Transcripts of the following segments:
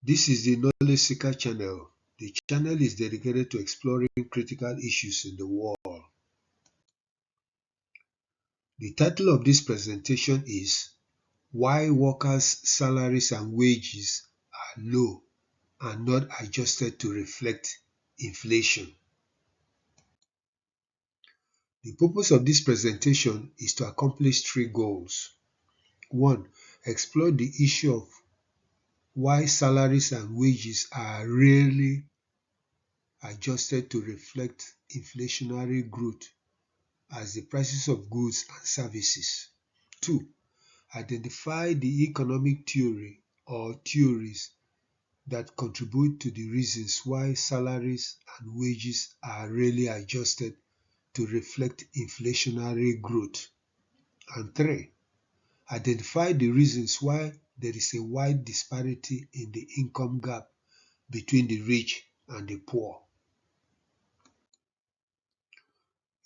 This is the Knowledge Seeker channel. The channel is dedicated to exploring critical issues in the world. The title of this presentation is Why Workers' Salaries and Wages are Low and Not Adjusted to Reflect Inflation. The purpose of this presentation is to accomplish three goals. 1. Explore the issue of why salaries and wages are rarely adjusted to reflect inflationary growth as the prices of goods and services. 2. Identify the economic theory or theories that contribute to the reasons why salaries and wages are rarely adjusted to reflect inflationary growth. And 3. Identify the reasons why there is a wide disparity in the income gap between the rich and the poor.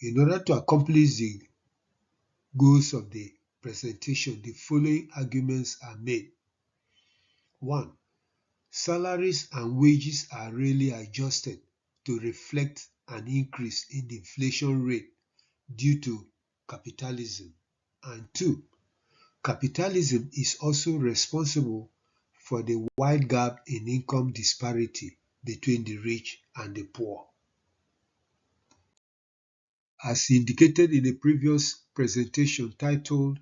In order to accomplish the goals of the presentation, the following arguments are made. 1. Salaries and wages are rarely adjusted to reflect an increase in the inflation rate due to capitalism. And 2. Capitalism is also responsible for the wide gap in income disparity between the rich and the poor. As indicated in a previous presentation titled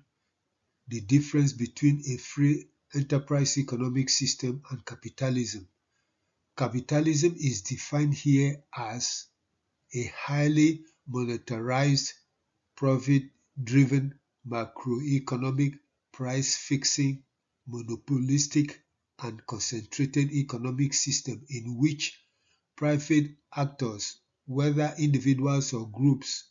The Difference Between a Free Enterprise Economic System and Capitalism, capitalism is defined here as a highly monetarized, profit-driven, macroeconomic, price-fixing, monopolistic, and concentrated economic system in which private actors, whether individuals or groups,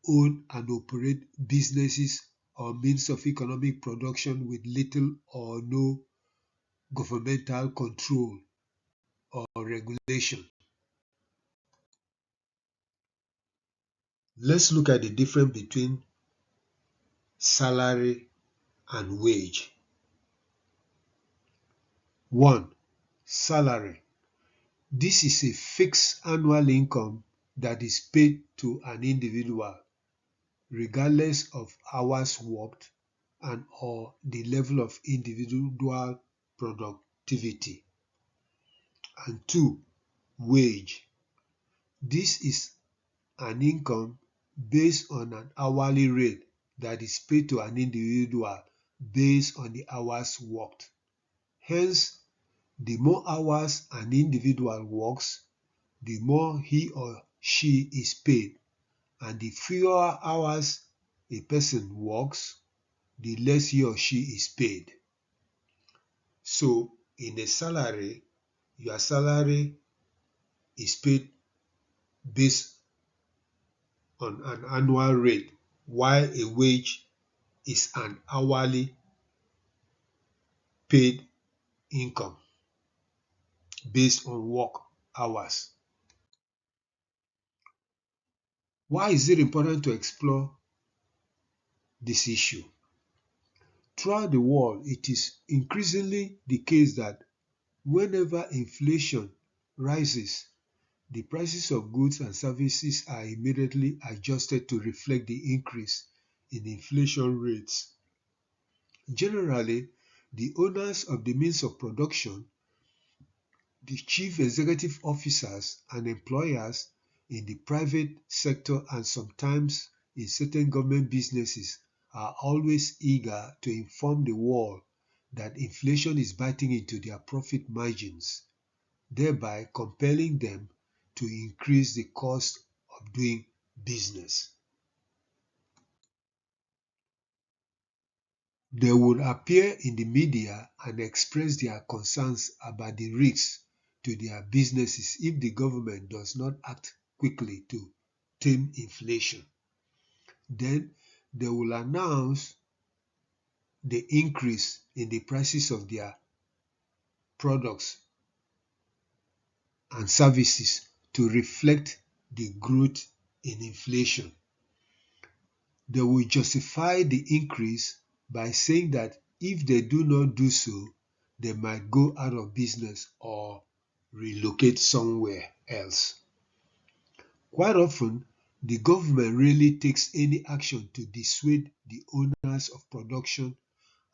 own and operate businesses or means of economic production with little or no governmental control or regulation. Let's look at the difference between salary and wage. 1. Salary. This is a fixed annual income that is paid to an individual regardless of hours worked and or the level of individual productivity. And 2. Wage. This is an income based on an hourly rate that is paid to an individual based on the hours worked. Hence, the more hours an individual works, the more he or she is paid, and the fewer hours a person works, the less he or she is paid. So, in a salary, your salary is paid based on an annual rate, while a wage is an hourly paid income based on work hours. Why is it important to explore this issue? Throughout the world, it is increasingly the case that whenever inflation rises, the prices of goods and services are immediately adjusted to reflect the increase in inflation rates. Generally, the owners of the means of production, the chief executive officers and employers in the private sector and sometimes in certain government businesses are always eager to inform the world that inflation is biting into their profit margins, thereby compelling them to increase the cost of doing business. They would appear in the media and express their concerns about the risks to their businesses if the government does not act quickly to tame inflation. Then they will announce the increase in the prices of their products and services to reflect the growth in inflation. They will justify the increase by saying that if they do not do so, they might go out of business or relocate somewhere else. Quite often, the government rarely takes any action to dissuade the owners of production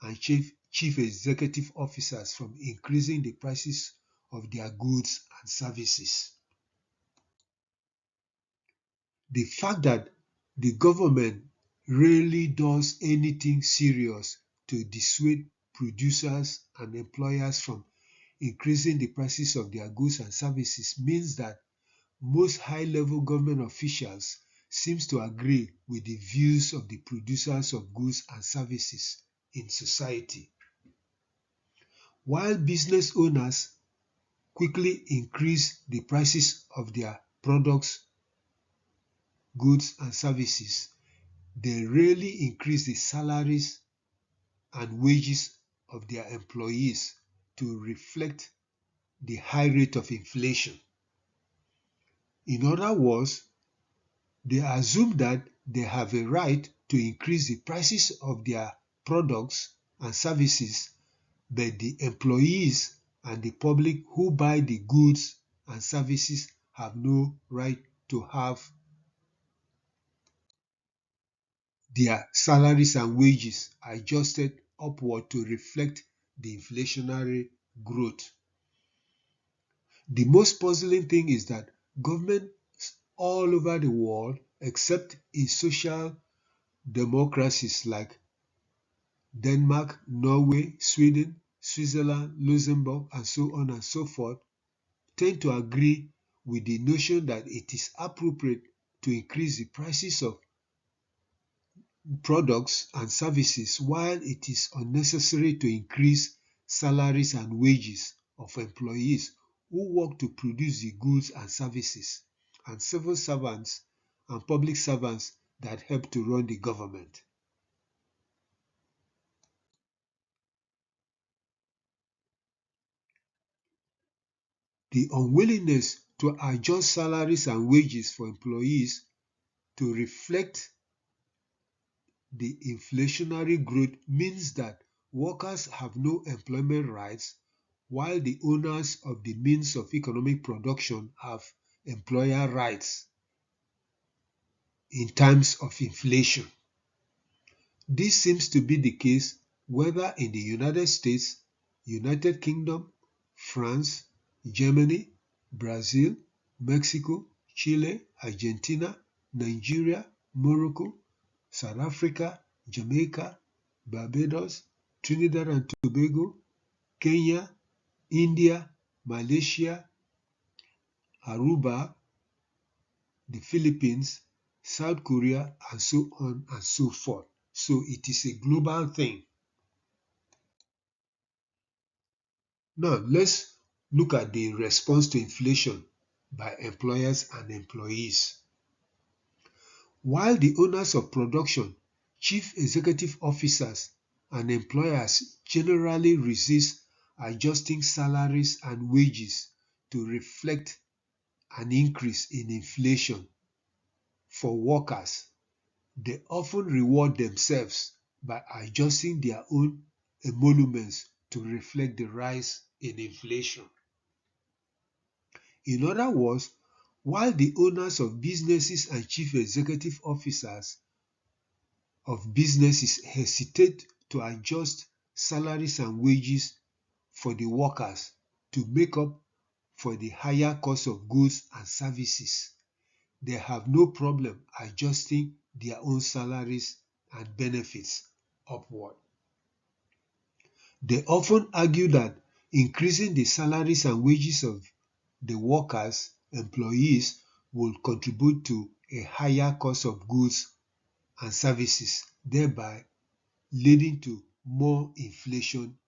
and chief executive officers from increasing the prices of their goods and services. The fact that the government rarely does anything serious to dissuade producers and employers from increasing the prices of their goods and services means that most high-level government officials seems to agree with the views of the producers of goods and services in society. While business owners quickly increase the prices of their products, goods, and services, they rarely increase the salaries and wages of their employees to reflect the high rate of inflation. In other words, they assume that they have a right to increase the prices of their products and services, but the employees and the public who buy the goods and services have no right to have their salaries and wages adjusted upward to reflect the inflationary growth. The most puzzling thing is that governments all over the world, except in social democracies like Denmark, Norway, Sweden, Switzerland, Luxembourg, and so on and so forth, tend to agree with the notion that it is appropriate to increase the prices of products and services while it is unnecessary to increase salaries and wages of employees who work to produce the goods and services, and civil servants and public servants that help to run the government. The unwillingness to adjust salaries and wages for employees to reflect the inflationary growth means that workers have no employment rights while the owners of the means of economic production have employer rights in times of inflation. This seems to be the case whether in the United States, United Kingdom, France, Germany, Brazil, Mexico, Chile, Argentina, Nigeria, Morocco, South Africa, Jamaica, Barbados, Trinidad and Tobago, Kenya, India, Malaysia, Aruba, the Philippines, South Korea, and so on and so forth. So it is a global thing. Now let's look at the response to inflation by employers and employees. While the owners of production, chief executive officers, and employers generally resist adjusting salaries and wages to reflect an increase in inflation for workers, they often reward themselves by adjusting their own emoluments to reflect the rise in inflation. In other words, while the owners of businesses and chief executive officers of businesses hesitate to adjust salaries and wages for the workers to make up for the higher cost of goods and services, they have no problem adjusting their own salaries and benefits upward. They often argue that increasing the salaries and wages of the workers, employees, will contribute to a higher cost of goods and services, thereby leading to more inflation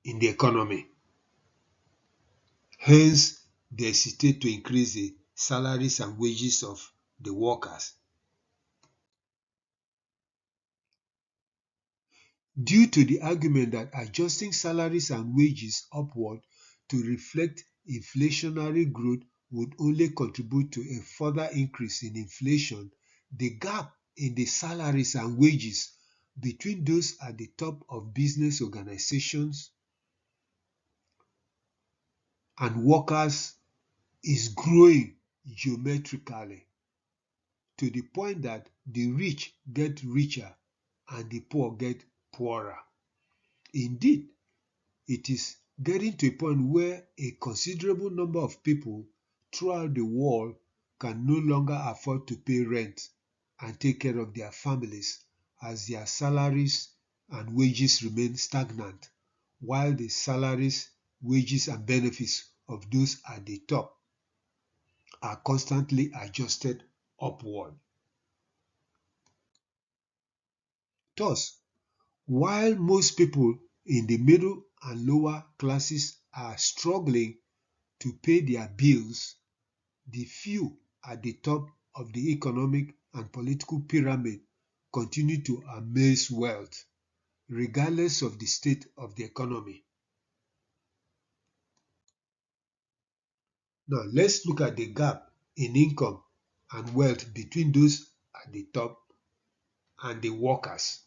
in the economy. Hence, they hesitate to increase the salaries and wages of the workers. Due to the argument that adjusting salaries and wages upward to reflect inflationary growth would only contribute to a further increase in inflation, the gap in the salaries and wages between those at the top of business organizations and workers is growing geometrically to the point that the rich get richer and the poor get poorer. Indeed, it is getting to a point where a considerable number of people throughout the world can no longer afford to pay rent and take care of their families as their salaries and wages remain stagnant, while the salaries, wages, and benefits of those at the top are constantly adjusted upward. Thus, while most people in the middle and lower classes are struggling to pay their bills, the few at the top of the economic and political pyramid continue to amass wealth, regardless of the state of the economy. Now, let's look at the gap in income and wealth between those at the top and the workers.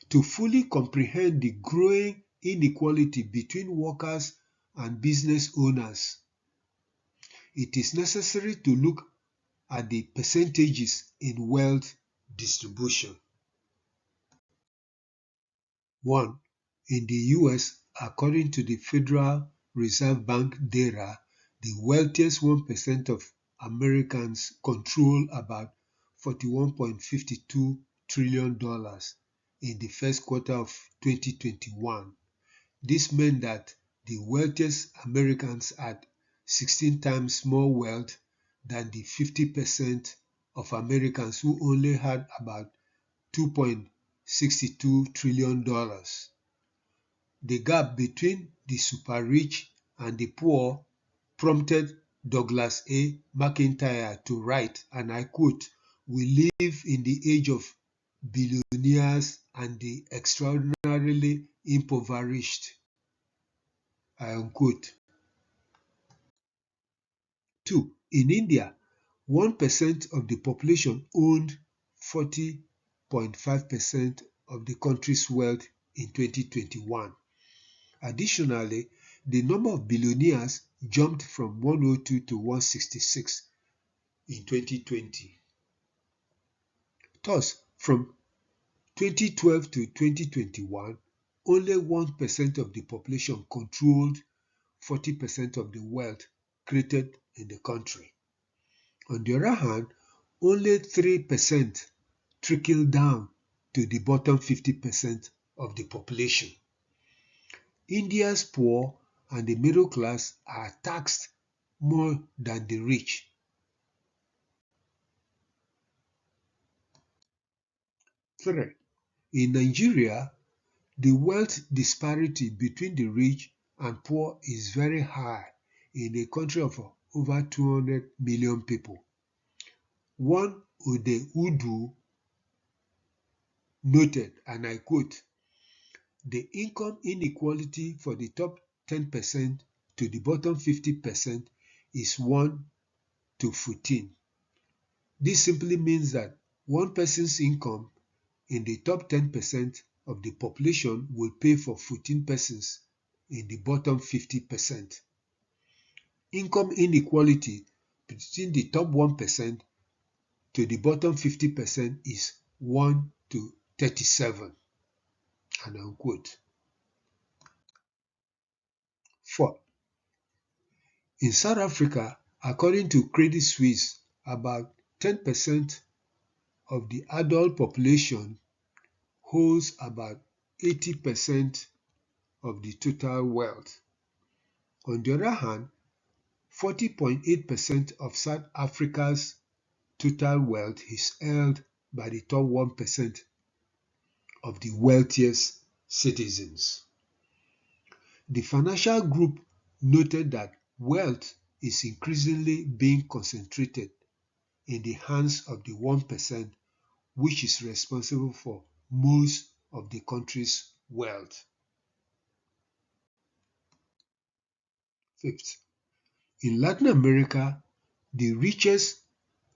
To fully comprehend the growing inequality between workers and business owners, it is necessary to look at the percentages in wealth distribution. 1. In the US, according to the Federal Reserve Bank data, the wealthiest 1% of Americans control about $41.52 trillion in the first quarter of 2021. This meant that the wealthiest Americans had 16 times more wealth than the 50% of Americans who only had about $2.62 trillion. The gap between the super rich and the poor prompted Douglas A. McIntyre to write, and I quote, "We live in the age of billionaires and the extraordinarily impoverished." I unquote. 2. In India, 1% of the population owned 40.5% of the country's wealth in 2021. Additionally, the number of billionaires jumped from 102 to 166 in 2020. Thus, from 2012 to 2021, only 1% of the population controlled 40% of the wealth created in the country. On the other hand, only 3% trickled down to the bottom 50% of the population. India's poor and the middle class are taxed more than the rich. 3. In Nigeria, the wealth disparity between the rich and poor is very high in a country of over 200 million people. One Ode Udu noted, and I quote, "The income inequality for the top 10% to the bottom 50% is 1 to 14. This simply means that one person's income in the top 10% of the population will pay for 14 persons in the bottom 50%. Income inequality between the top 1% to the bottom 50% is 1 to 37. And unquote. 4. In South Africa, according to Credit Suisse, about 10% of the adult population holds about 80% of the total wealth. On the other hand, 40.8% of South Africa's total wealth is held by the top 1% of the wealthiest citizens. The financial group noted that wealth is increasingly being concentrated in the hands of the 1%, which is responsible for most of the country's wealth. 5th, in Latin America, the richest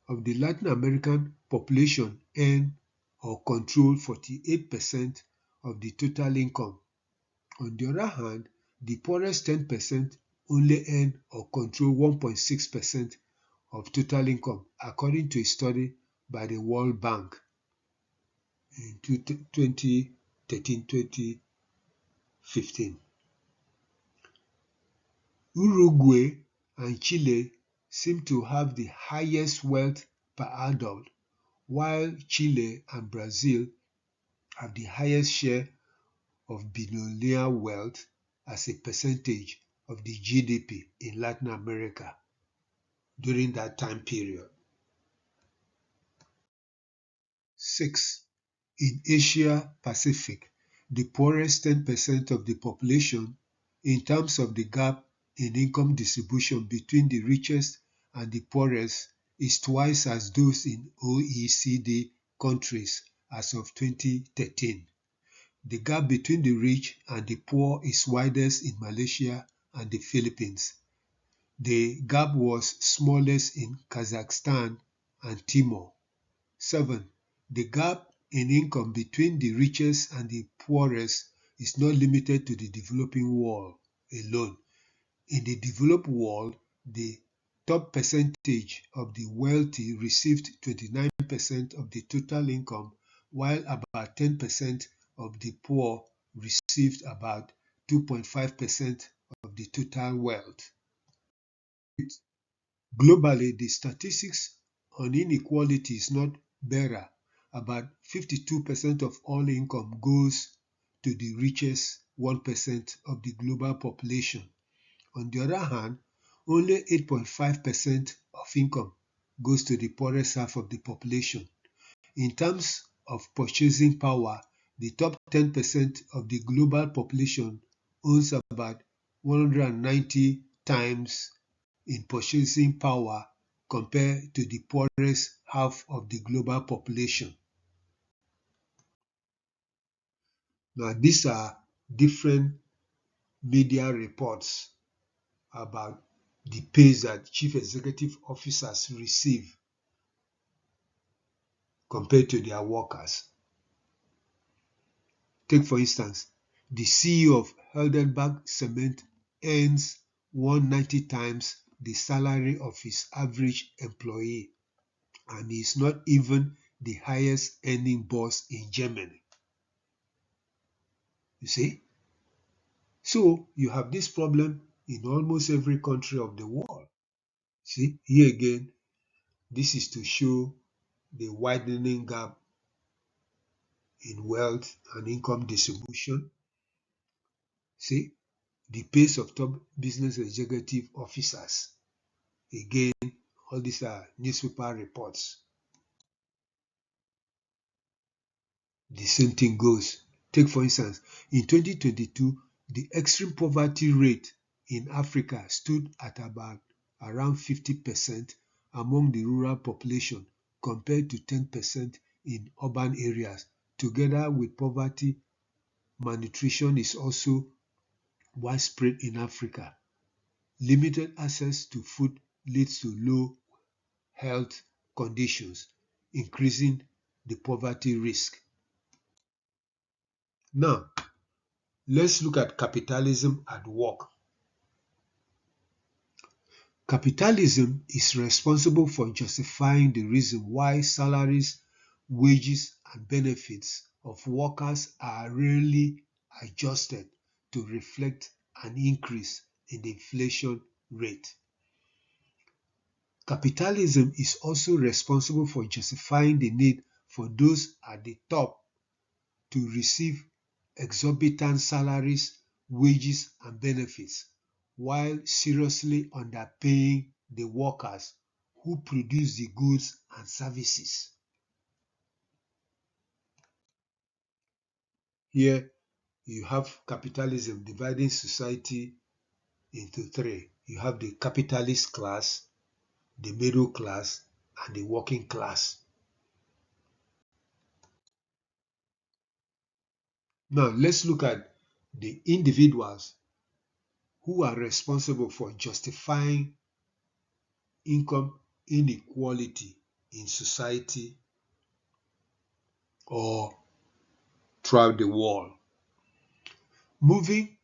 of the Latin American population earn or control 48% of the total income. On the other hand, the poorest 10% only earn or control 1.6% of total income, according to a study by the World Bank in 2013-2015. Uruguay and Chile seem to have the highest wealth per adult, while Chile and Brazil have the highest share of billionaire wealth as a percentage of the GDP in Latin America during that time period. 6. In Asia Pacific, the poorest 10% of the population, in terms of the gap in income distribution between the richest and the poorest, is twice as those in OECD countries as of 2013. The gap between the rich and the poor is widest in Malaysia and the Philippines. The gap was smallest in Kazakhstan and Timor. 7. The gap in income between the richest and the poorest is not limited to the developing world alone. In the developed world, the top percentage of the wealthy received 29% of the total income, while about 10% of the poor received about 2.5% of the total wealth. Globally, the statistics on inequality is not better. About 52% of all income goes to the richest 1% of the global population. On the other hand, only 8.5% of income goes to the poorest half of the population. In terms of purchasing power, the top 10% of the global population owns about 190 times in purchasing power compared to the poorest half of the global population. Now, these are different media reports about the pays that chief executive officers receive compared to their workers. Take, for instance, the CEO of Heidelberg Cement earns 190 times the salary of his average employee, and he is not even the highest earning boss in Germany. You see? So you have this problem in almost every country of the world. See, here again, this is to show the widening gap in wealth and income distribution. See, the pace of top business executive officers. Again, all these are newspaper reports. The same thing goes. Take, for instance, in 2022, the extreme poverty rate in Africa stood at about around 50% among the rural population compared to 10% in urban areas. Together with poverty, malnutrition is also widespread in Africa. Limited access to food leads to low health conditions, increasing the poverty risk. Now, let's look at capitalism at work. Capitalism is responsible for justifying the reason why salaries, wages, and benefits of workers are rarely adjusted to reflect an increase in the inflation rate. Capitalism is also responsible for justifying the need for those at the top to receive exorbitant salaries, wages, and benefits, while seriously underpaying the workers who produce the goods and services. Here you have capitalism dividing society into three. You have the capitalist class, the middle class, and the working class. Now let's look at the individuals who are responsible for justifying income inequality in society or throughout the world. Moving,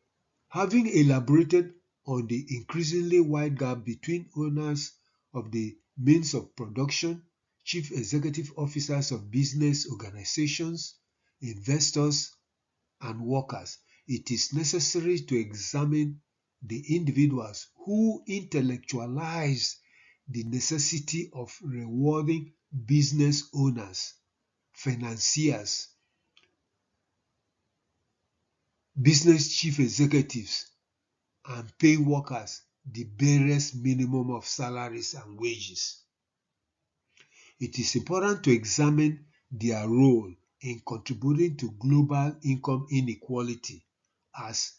having elaborated on the increasingly wide gap between owners of the means of production, chief executive officers of business organizations, investors, and workers, it is necessary to examine the individuals who intellectualize the necessity of rewarding business owners, financiers, business chief executives, and paying workers the barest minimum of salaries and wages. It is important to examine their role in contributing to global income inequality as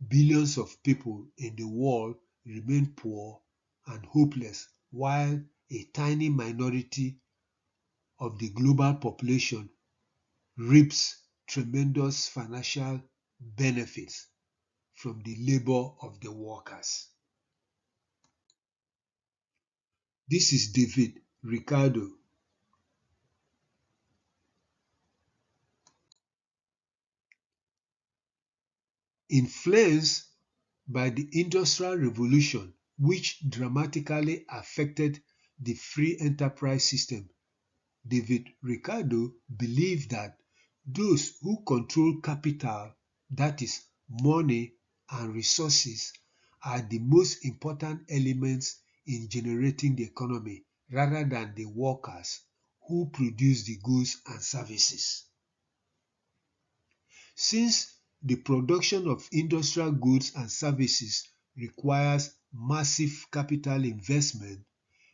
billions of people in the world remain poor and hopeless while a tiny minority of the global population reaps tremendous financial benefits from the labor of the workers. This is David Ricardo. Influenced by the Industrial Revolution, which dramatically affected the free enterprise system, David Ricardo believed that those who control capital, that is, money and resources, are the most important elements in generating the economy rather than the workers who produce the goods and services. Since the production of industrial goods and services requires massive capital investment,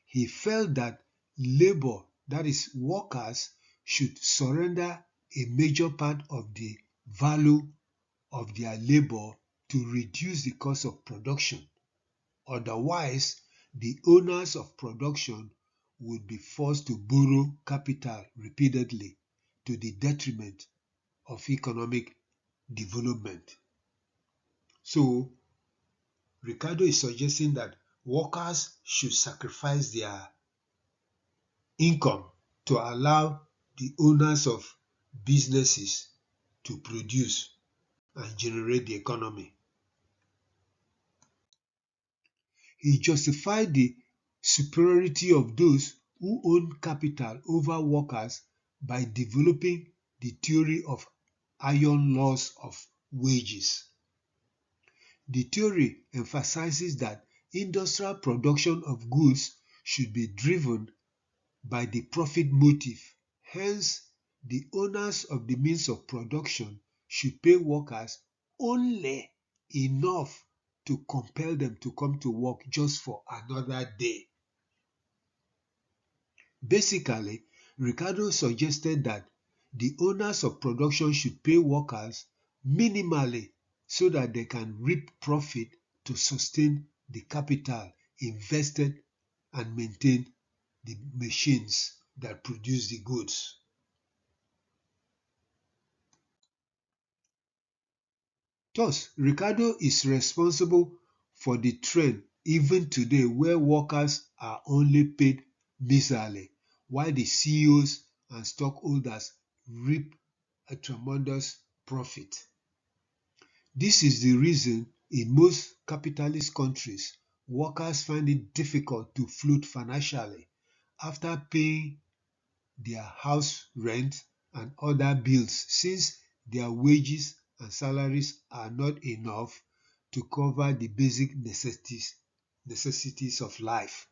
he felt that labor, that is, workers, should surrender a major part of the value of their labor to reduce the cost of production. Otherwise, the owners of production would be forced to borrow capital repeatedly to the detriment of economic development. So, Ricardo is suggesting that workers should sacrifice their income to allow the owners of businesses to produce and generate the economy. He justified the superiority of those who own capital over workers by developing the theory of iron laws of wages. The theory emphasizes that industrial production of goods should be driven by the profit motive. Hence, the owners of the means of production should pay workers only enough to compel them to come to work just for another day. Basically, Ricardo suggested that the owners of production should pay workers minimally so that they can reap profit to sustain the capital invested and maintain the machines that produce the goods. Thus, Ricardo is responsible for the trend even today where workers are only paid miserably while the CEOs and stockholders reap a tremendous profit. This is the reason in most capitalist countries, workers find it difficult to float financially after paying their house rent and other bills since their wages and salaries are not enough to cover the basic necessities of life.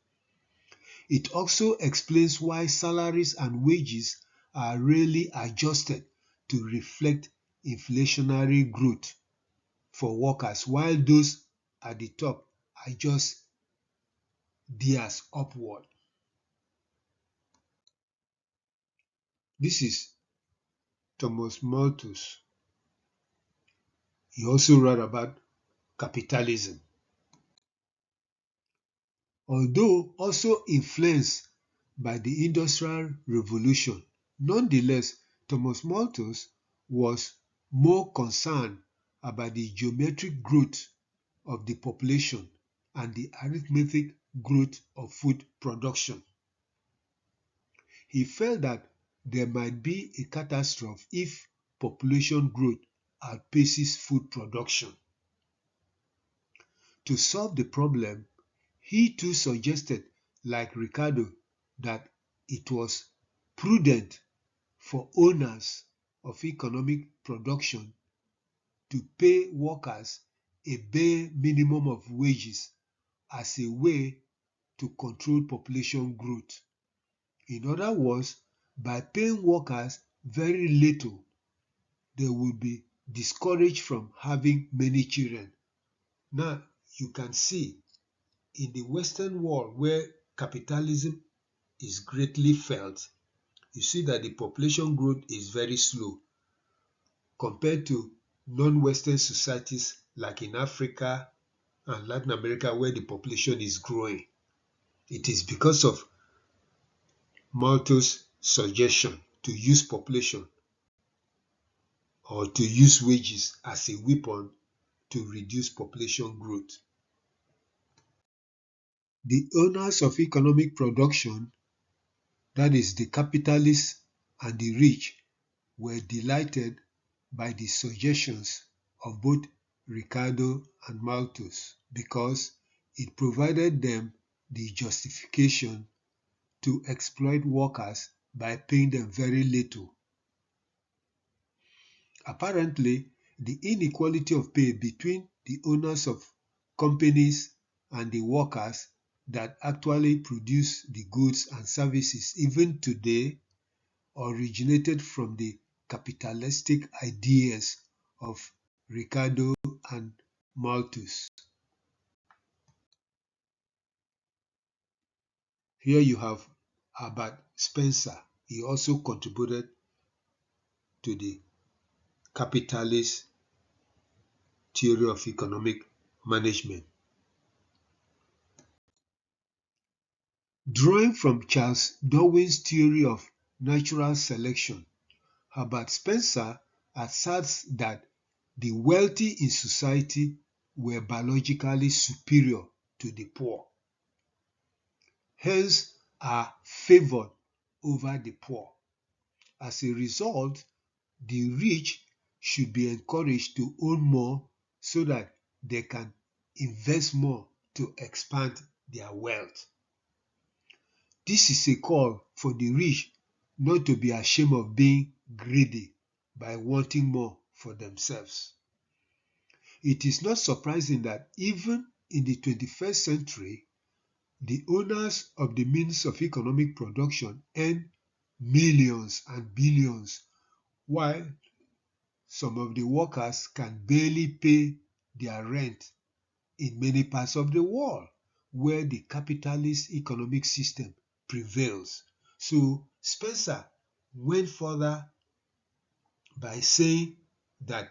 It also explains why salaries and wages are rarely adjusted to reflect inflationary growth for workers, while those at the top adjust theirs upward. This is Thomas Malthus. He also wrote about capitalism. Although also influenced by the Industrial Revolution, nonetheless, Thomas Malthus was more concerned about the geometric growth of the population and the arithmetic growth of food production. He felt that there might be a catastrophe if population growth outpaces food production. To solve the problem, he too suggested, like Ricardo, that it was prudent for owners of economic production to pay workers a bare minimum of wages as a way to control population growth. In other words, by paying workers very little, they will be discouraged from having many children. Now, you can see in the Western world where capitalism is greatly felt, you see that the population growth is very slow compared to non-Western societies like in Africa and Latin America where the population is growing. It is because of Malthus' suggestion to use population or to use wages as a weapon to reduce population growth. The owners of economic production, that is the capitalists and the rich, were delighted by the suggestions of both Ricardo and Malthus because it provided them the justification to exploit workers by paying them very little. Apparently, the inequality of pay between the owners of companies and the workers that actually produce the goods and services even today originated from the capitalistic ideas of Ricardo and Malthus. Here you have Herbert Spencer. He also contributed to the capitalist theory of economic management. Drawing from Charles Darwin's theory of natural selection, Herbert Spencer asserts that the wealthy in society were biologically superior to the poor, hence are favored over the poor. As a result, the rich should be encouraged to own more so that they can invest more to expand their wealth. This is a call for the rich not to be ashamed of being greedy by wanting more for themselves. It is not surprising that even in the 21st century, the owners of the means of economic production earn millions and billions, while some of the workers can barely pay their rent in many parts of the world where the capitalist economic system prevails. So Spencer went further by saying that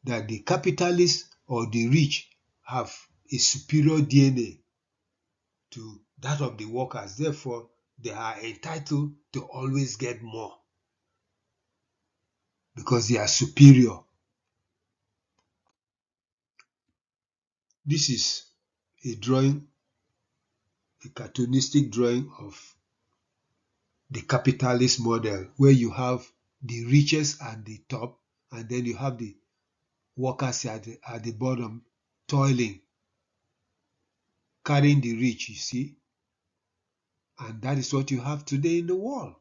the capitalists or the rich have a superior DNA to that of the workers. Therefore, they are entitled to always get more because they are superior. This is a drawing, a cartoonistic drawing of the capitalist model where you have the richest at the top and then you have the workers at the bottom toiling, carrying the rich, you see. And that is what you have today in the world.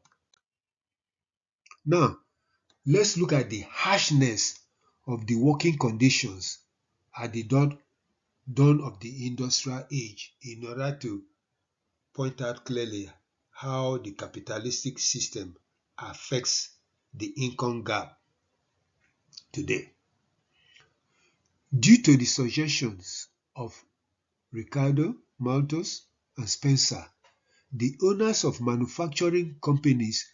Now, let's look at the harshness of the working conditions at the dawn of the industrial age in order to point out clearly how the capitalistic system affects the income gap today. Due to the suggestions of Ricardo, Malthus, and Spencer, the owners of manufacturing companies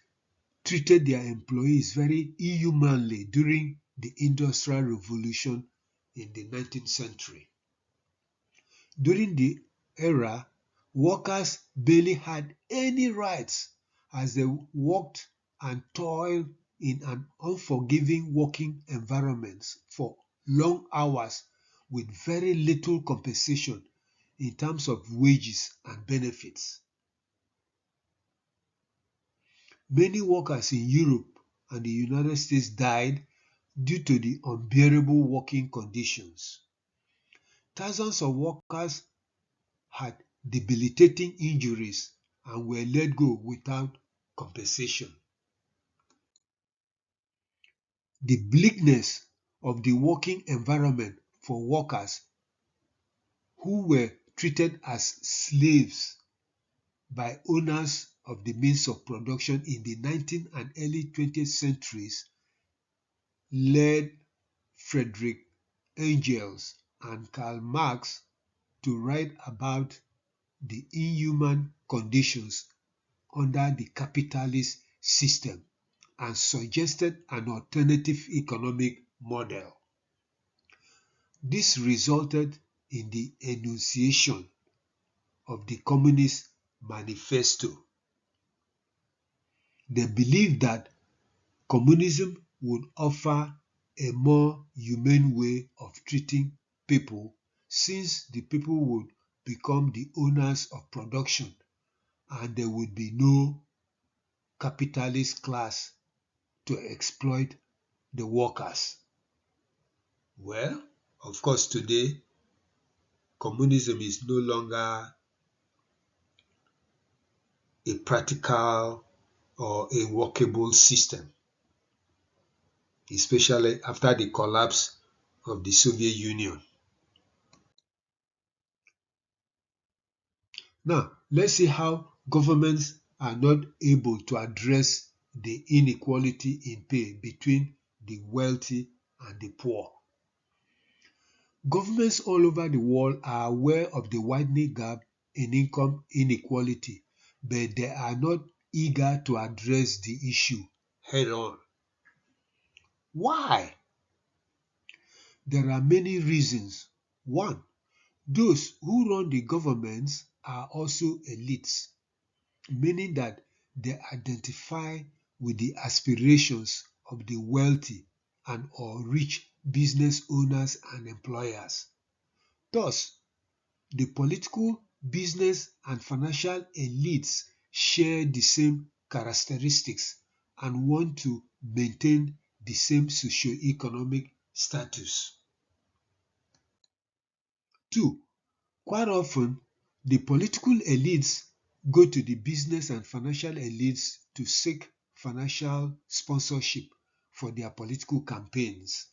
treated their employees very inhumanly during the Industrial Revolution in the 19th century. During the era, workers barely had any rights as they worked and toiled in an unforgiving working environment for long hours with very little compensation in terms of wages and benefits. Many workers in Europe and the United States died due to the unbearable working conditions. Thousands of workers had debilitating injuries and were let go without compensation. The bleakness of the working environment for workers who were treated as slaves by owners of the means of production in the 19th and early 20th centuries led Frederick Engels and Karl Marx to write about the inhuman conditions under the capitalist system and suggested an alternative economic model. This resulted in the enunciation of the Communist Manifesto. They believed that communism would offer a more humane way of treating people since the people would become the owners of production and there would be no capitalist class to exploit the workers. Well, of course, today communism is no longer a practical or a workable system, especially after the collapse of the Soviet Union. Now, let's see how governments are not able to address the inequality in pay between the wealthy and the poor. Governments all over the world are aware of the widening gap in income inequality, but they are not eager to address the issue head on. Why? There are many reasons. One, those who run the governments are also elites, meaning that they identify with the aspirations of the wealthy and or rich business owners and employers. Thus, the political, business, and financial elites share the same characteristics and want to maintain the same socio-economic status. Two, quite often, the political elites go to the business and financial elites to seek financial sponsorship for their political campaigns.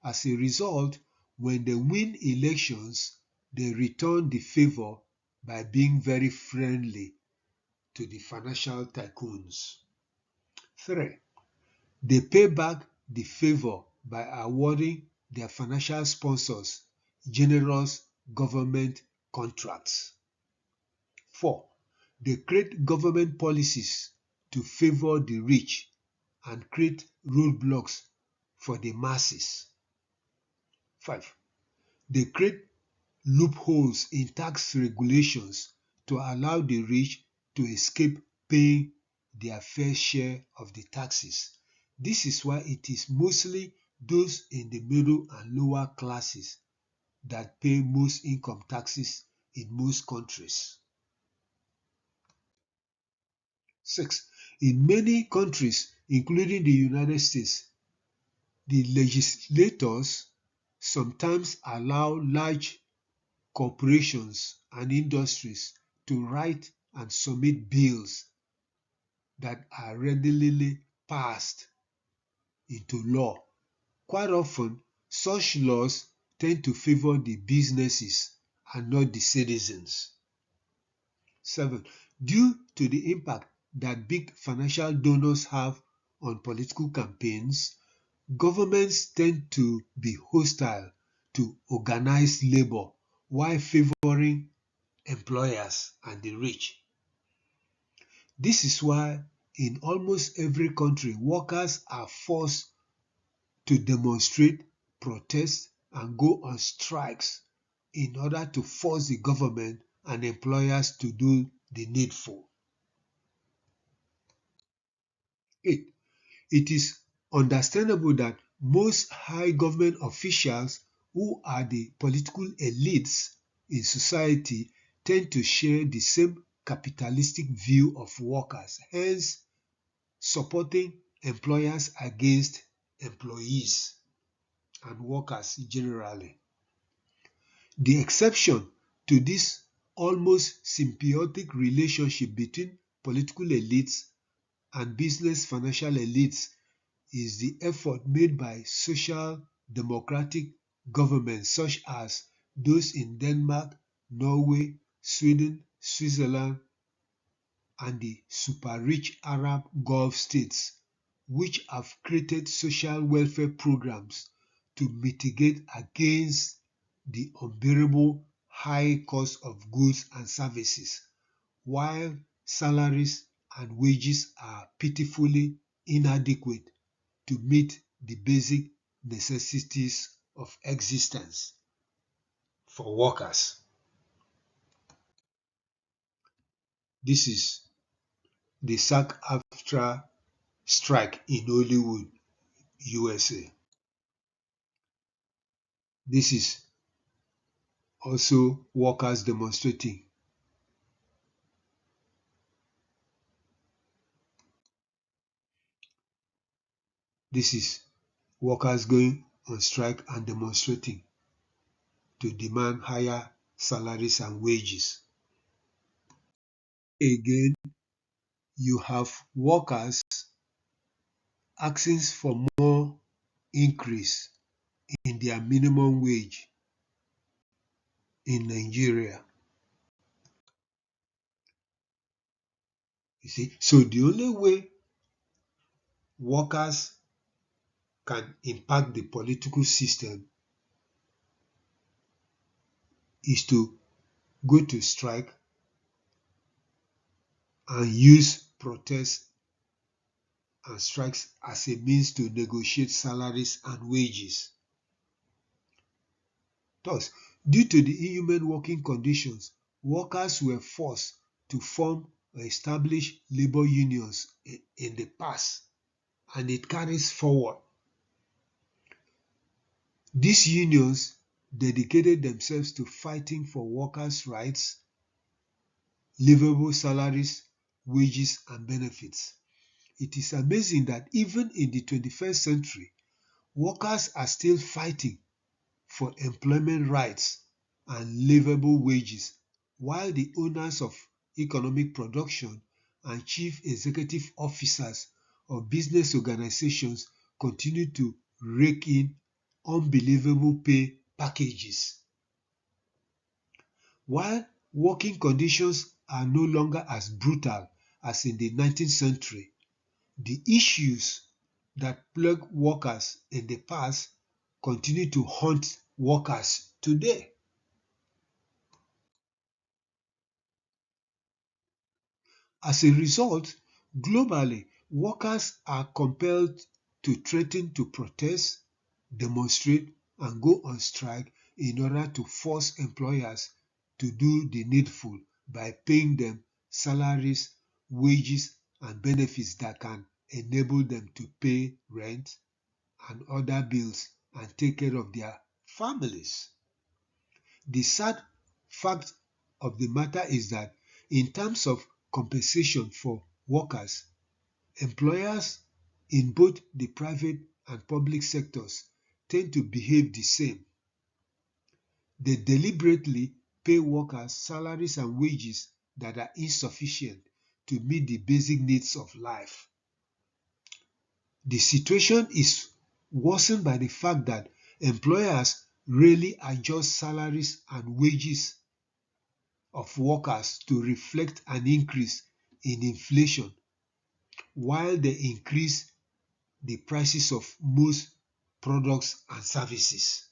As a result, when they win elections, they return the favor by being very friendly to the financial tycoons. 3. They pay back the favor by awarding their financial sponsors generous government contracts. 4. They create government policies to favor the rich and create roadblocks for the masses. 5. They create loopholes in tax regulations to allow the rich to escape paying their fair share of the taxes. This is why it is mostly those in the middle and lower classes that pay most income taxes in most countries. 6. In many countries, including the United States, the legislators sometimes allow large corporations and industries to write and submit bills that are readily passed into law. Quite often, such laws tend to favor the businesses and not the citizens. 7. Due to the impact that big financial donors have on political campaigns, governments tend to be hostile to organized labor while favoring employers and the rich. This is why in almost every country, workers are forced to demonstrate, protest, and go on strikes in order to force the government and employers to do the needful. 8. It is understandable that most high government officials who are the political elites in society tend to share the same capitalistic view of workers. Hence, supporting employers against employees and workers generally. The exception to this almost symbiotic relationship between political elites and business financial elites is the effort made by social democratic governments such as those in Denmark, Norway, Sweden, Switzerland, and the super-rich Arab Gulf states, which have created social welfare programs to mitigate against the unbearable high cost of goods and services, while salaries and wages are pitifully inadequate to meet the basic necessities of existence for workers. This is the SAG-AFTRA strike in Hollywood, USA. This is also workers demonstrating. This is workers going on strike and demonstrating to demand higher salaries and wages. Again, you have workers asking for more increase in their minimum wage in Nigeria. You see, so the only way workers can impact the political system is to go to strike and use protests and strikes as a means to negotiate salaries and wages. Thus, due to the inhuman working conditions, workers were forced to form or establish labor unions in the past, and it carries forward. These unions dedicated themselves to fighting for workers' rights, livable salaries, wages, and benefits. It is amazing that even in the 21st century, workers are still fighting for employment rights and livable wages, while the owners of economic production and chief executive officers of business organizations continue to rake in unbelievable pay packages. While working conditions are no longer as brutal as in the 19th century, the issues that plagued workers in the past continue to haunt workers today. As a result, globally, workers are compelled to threaten to protest, demonstrate, and go on strike in order to force employers to do the needful by paying them salaries, wages, and benefits that can enable them to pay rent and other bills and take care of their families. The sad fact of the matter is that in terms of compensation for workers, employers in both the private and public sectors tend to behave the same. They deliberately pay workers salaries and wages that are insufficient to meet the basic needs of life. The situation is worsened by the fact that employers rarely adjust salaries and wages of workers to reflect an increase in inflation, while they increase the prices of most products and services.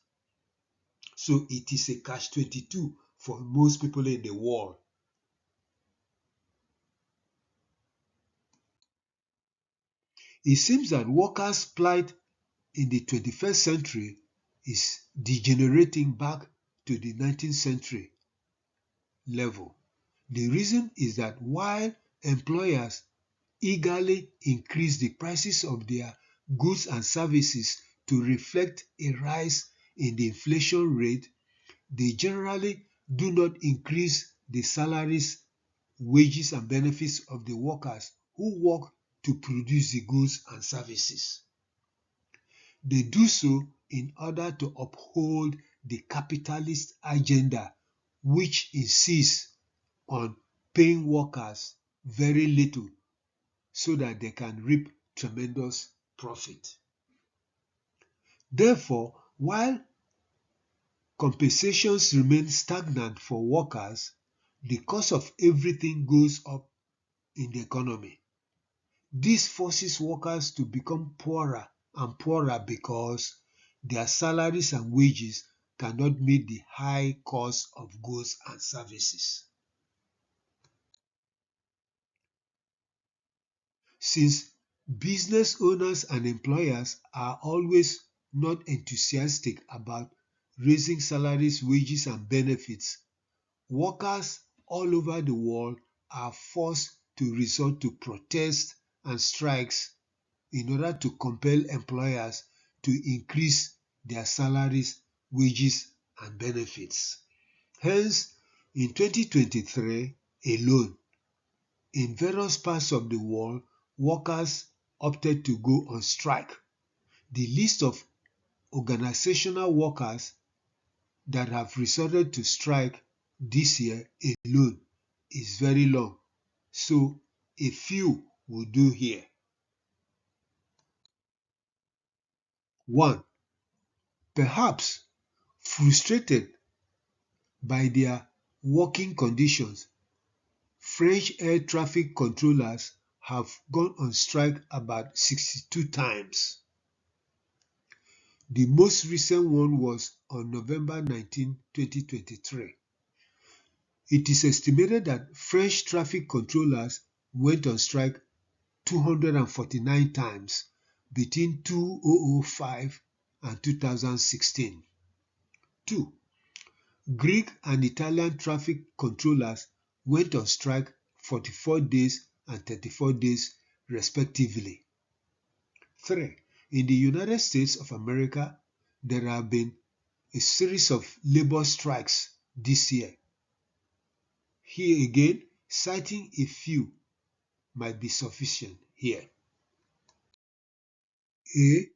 So it is a catch-22 for most people in the world. It seems that workers' plight in the 21st century is degenerating back to the 19th century level. The reason is that while employers eagerly increase the prices of their goods and services to reflect a rise in the inflation rate, they generally do not increase the salaries, wages, and benefits of the workers who work to produce the goods and services. They do so in order to uphold the capitalist agenda, which insists on paying workers very little so that they can reap tremendous profit. Therefore, while compensations remain stagnant for workers, the cost of everything goes up in the economy. This forces workers to become poorer and poorer because their salaries and wages cannot meet the high cost of goods and services. Since business owners and employers are always not enthusiastic about raising salaries, wages, and benefits, workers all over the world are forced to resort to protests and strikes in order to compel employers to increase their salaries, wages, and benefits. Hence, in 2023 alone, in various parts of the world, workers opted to go on strike. The list of organizational workers that have resorted to strike this year alone is very long. So a few will do here. 1. Perhaps frustrated by their working conditions, French air traffic controllers have gone on strike about 62 times. The most recent one was on November 19, 2023. It is estimated that French traffic controllers went on strike 249 times between 2005 and 2016. 2. Greek and Italian traffic controllers went on strike 44 days and 34 days respectively. 3. In the United States of America, there have been a series of labor strikes this year. Here again, citing a few might be sufficient here. A.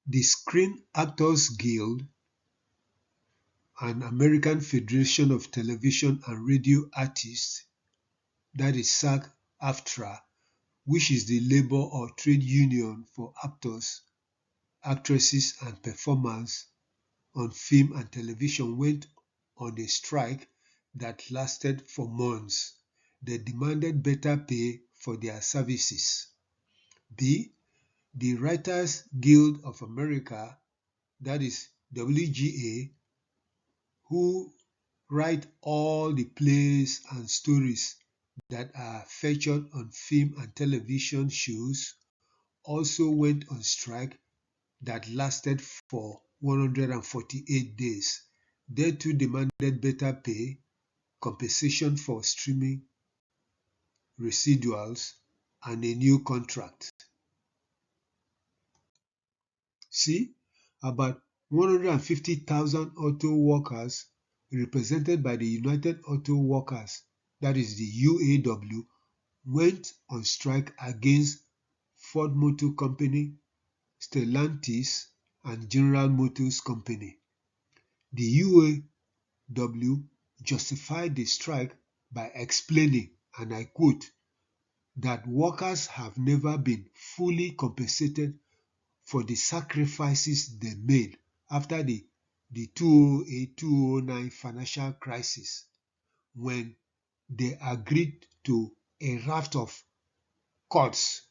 The Screen Actors Guild and American Federation of Television and Radio Artists, that is SAG-AFTRA, which is the labor or trade union for actors, actresses, and performers on film and television, went on a strike that lasted for months. They demanded better pay for their services. B. The Writers Guild of America, that is WGA, who write all the plays and stories that are featured on film and television shows, also went on strike that lasted for 148 days. They too demanded better pay, compensation for streaming residuals, and a new contract. See, about 150,000 auto workers represented by the United Auto Workers, that is the UAW, went on strike against Ford Motor Company, Stellantis, and General Motors Company. The UAW justified the strike by explaining, and I quote, that workers have never been fully compensated for the sacrifices they made after the 2008-2009 financial crisis, when they agreed to a raft of cuts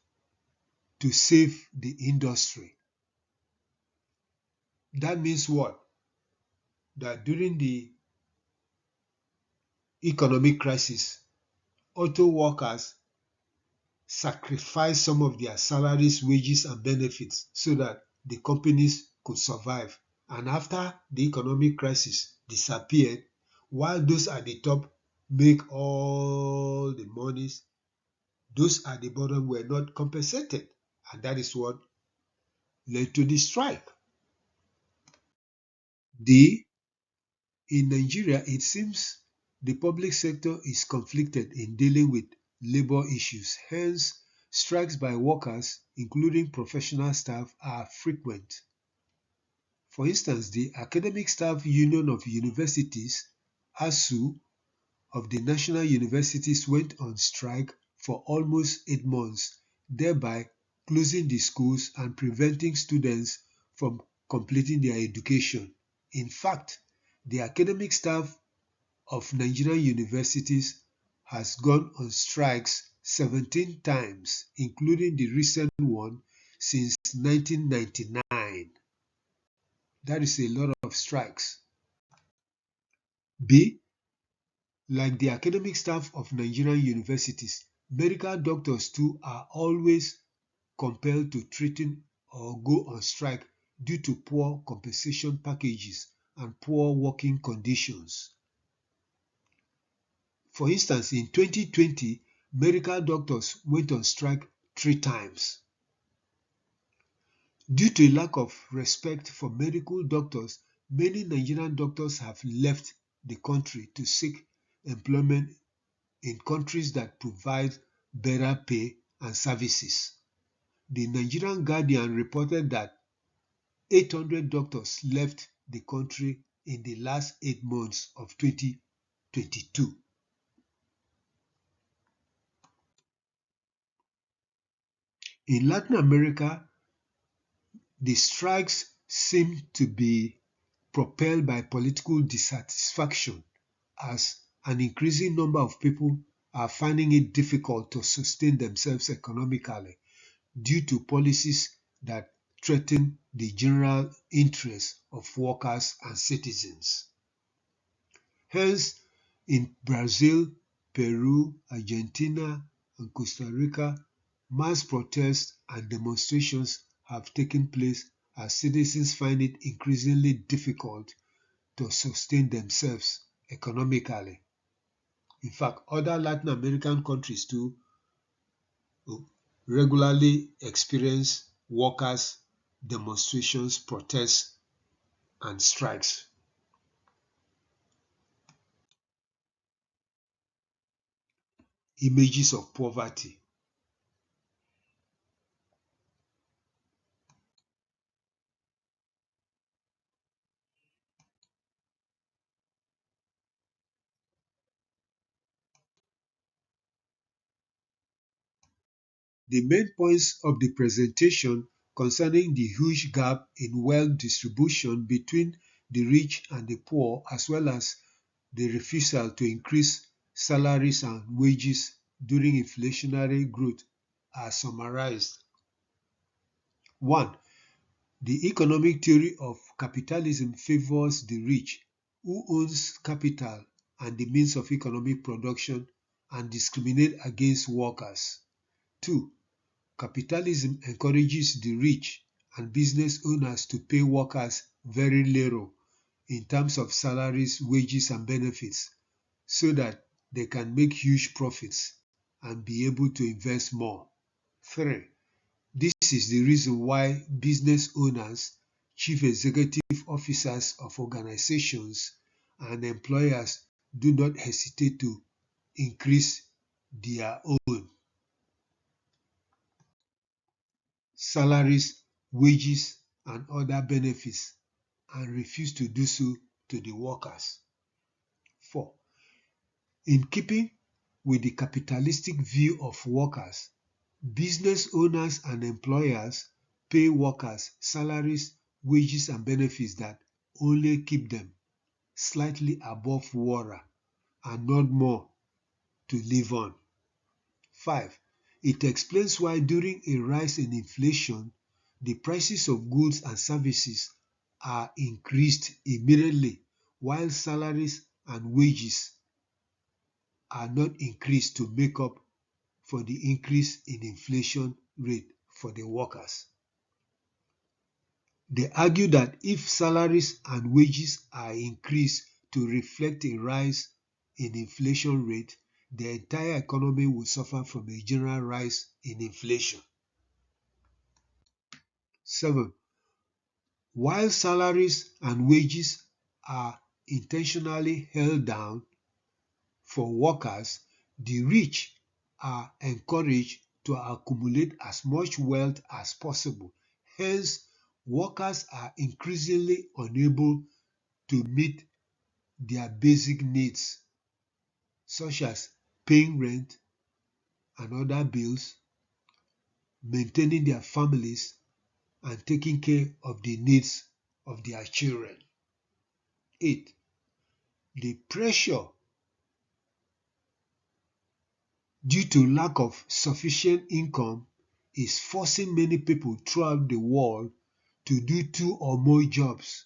to save the industry. That means what? That during the economic crisis, auto workers sacrificed some of their salaries, wages, and benefits so that the companies could survive. And after the economic crisis disappeared, while those at the top make all the monies, those at the bottom were not compensated. And that is what led to the strike. D. In Nigeria, it seems the public sector is conflicted in dealing with labor issues. Hence, strikes by workers, including professional staff, are frequent. For instance, the Academic Staff Union of Universities, ASU, of the national universities went on strike for almost 8 months, thereby closing the schools and preventing students from completing their education. In fact, the academic staff of Nigerian universities has gone on strikes 17 times, including the recent one since 1999. That is a lot of strikes. B. Like the academic staff of Nigerian universities, medical doctors too are always compelled to threaten or go on strike due to poor compensation packages and poor working conditions. For instance, in 2020, medical doctors went on strike 3 times. Due to a lack of respect for medical doctors, many Nigerian doctors have left the country to seek employment in countries that provide better pay and services. The Nigerian Guardian reported that 800 doctors left the country in the last 8 months of 2022. In Latin America, the strikes seem to be propelled by political dissatisfaction as an increasing number of people are finding it difficult to sustain themselves economically due to policies that threaten the general interest of workers and citizens. Hence, in Brazil, Peru, Argentina, and Costa Rica, mass protests and demonstrations have taken place as citizens find it increasingly difficult to sustain themselves economically. In fact, other Latin American countries too regularly experience workers' demonstrations, protests, and strikes. Images of poverty. The main points of the presentation concerning the huge gap in wealth distribution between the rich and the poor, as well as the refusal to increase salaries and wages during inflationary growth, are summarized. 1. The economic theory of capitalism favors the rich, who owns capital and the means of economic production, and discriminate against workers. 2. Capitalism encourages the rich and business owners to pay workers very little in terms of salaries, wages, and benefits so that they can make huge profits and be able to invest more. 3. This is the reason why business owners, chief executive officers of organizations, and employers do not hesitate to increase their own salaries, wages, and other benefits and refuse to do so to the workers. 4. In keeping with the capitalistic view of workers, business owners and employers pay workers salaries, wages, and benefits that only keep them slightly above water and not more to live on. 5. It explains why during a rise in inflation, the prices of goods and services are increased immediately while salaries and wages are not increased to make up for the increase in inflation rate for the workers. They argue that if salaries and wages are increased to reflect a rise in inflation rate, the entire economy will suffer from a general rise in inflation. 7. While salaries and wages are intentionally held down for workers, the rich are encouraged to accumulate as much wealth as possible. Hence, workers are increasingly unable to meet their basic needs, such as paying rent and other bills, maintaining their families, and taking care of the needs of their children. 8. The pressure due to lack of sufficient income is forcing many people throughout the world to do 2 or more jobs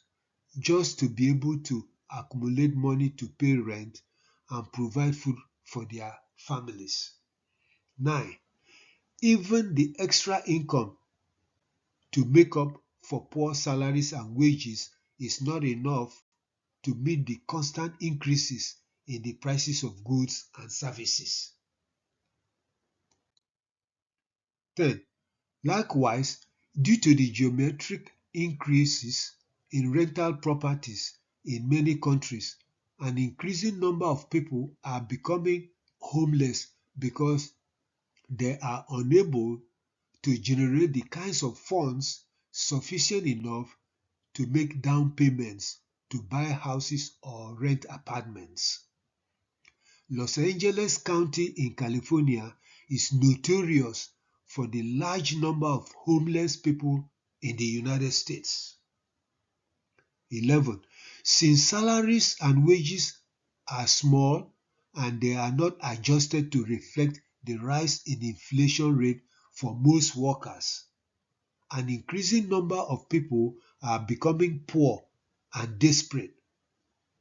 just to be able to accumulate money to pay rent and provide food for their families. 9. Even the extra income to make up for poor salaries and wages is not enough to meet the constant increases in the prices of goods and services. 10. Likewise, due to the geometric increases in rental properties in many countries, an increasing number of people are becoming homeless because they are unable to generate the kinds of funds sufficient enough to make down payments to buy houses or rent apartments. Los Angeles County in California is notorious for the large number of homeless people in the United States. 11. Since salaries and wages are small and they are not adjusted to reflect the rise in inflation rate for most workers, an increasing number of people are becoming poor and desperate,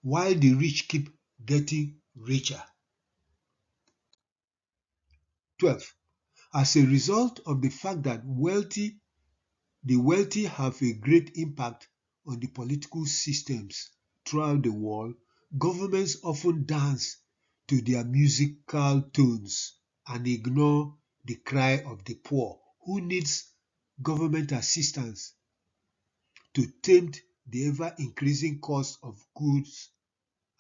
while the rich keep getting richer. 12. As a result of the fact that the wealthy have a great impact on the political systems throughout the world, governments often dance to their musical tones and ignore the cry of the poor, who needs government assistance to tempt the ever-increasing cost of goods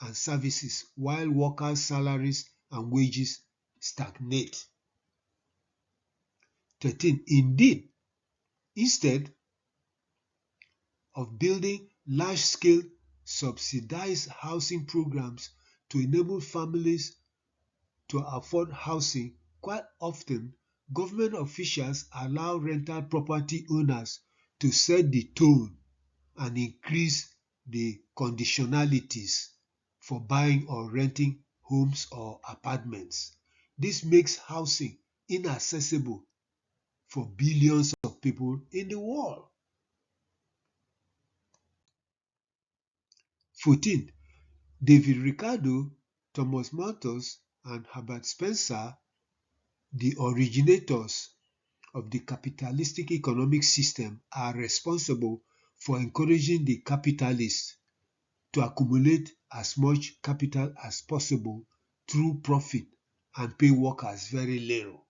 and services while workers' salaries and wages stagnate. 13. Indeed, instead of building large-scale subsidized housing programs to enable families to afford housing, quite often government officials allow rental property owners to set the tone and increase the conditionalities for buying or renting homes or apartments. This makes housing inaccessible for billions of people in the world. 14. David Ricardo, Thomas Malthus, and Herbert Spencer, the originators of the capitalistic economic system, are responsible for encouraging the capitalists to accumulate as much capital as possible through profit and pay workers very little.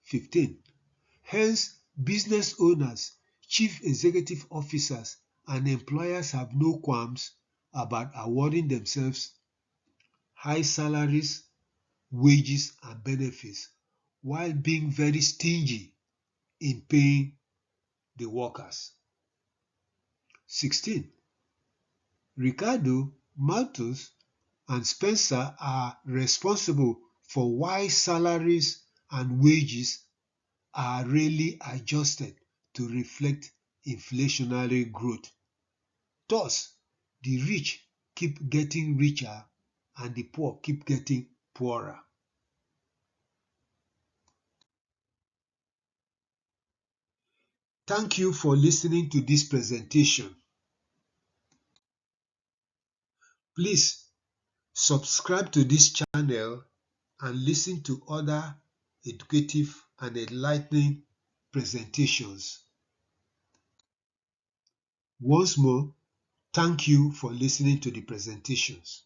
15. Hence, business owners, chief executive officers, and employers have no qualms about awarding themselves high salaries, wages, and benefits while being very stingy in paying the workers. 16. Ricardo, Malthus, and Spencer are responsible for why salaries and wages are rarely adjusted to reflect inflationary growth. Thus, the rich keep getting richer and the poor keep getting poorer. Thank you for listening to this presentation. Please subscribe to this channel and listen to other educative and enlightening presentations. Once more, thank you for listening to the presentations.